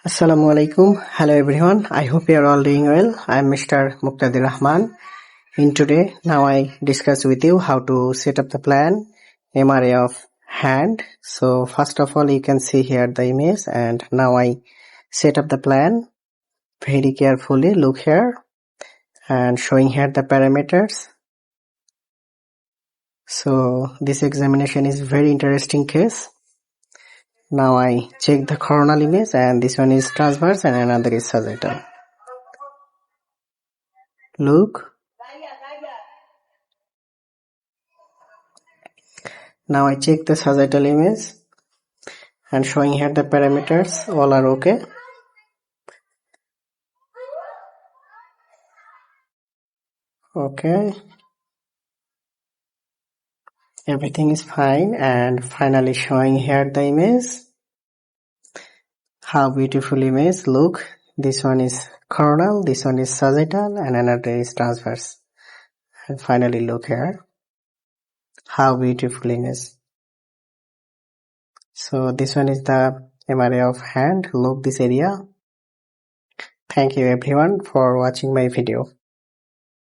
Assalamu alaikum. Hello everyone. I hope you are all doing well. I am Mr. Muqtadir Rahman. In today, now I discuss with you how to set up the plan MRA of hand. So first of all, you can see here the image, and now I set up the plan very carefully. Look here and showing here the parameters. So this examination is very interesting case. Now I check the coronal image, and this one is transverse and another is sagittal. Look. Now I check the sagittal image and showing here the parameters, all are okay. Okay. Everything is fine, and finally showing here the image. How beautiful image. Look, this one is coronal, this one is sagittal and another is transverse. And finally look here. How beautiful image. So this one is the MRA of hand. Look this area. Thank you everyone for watching my video.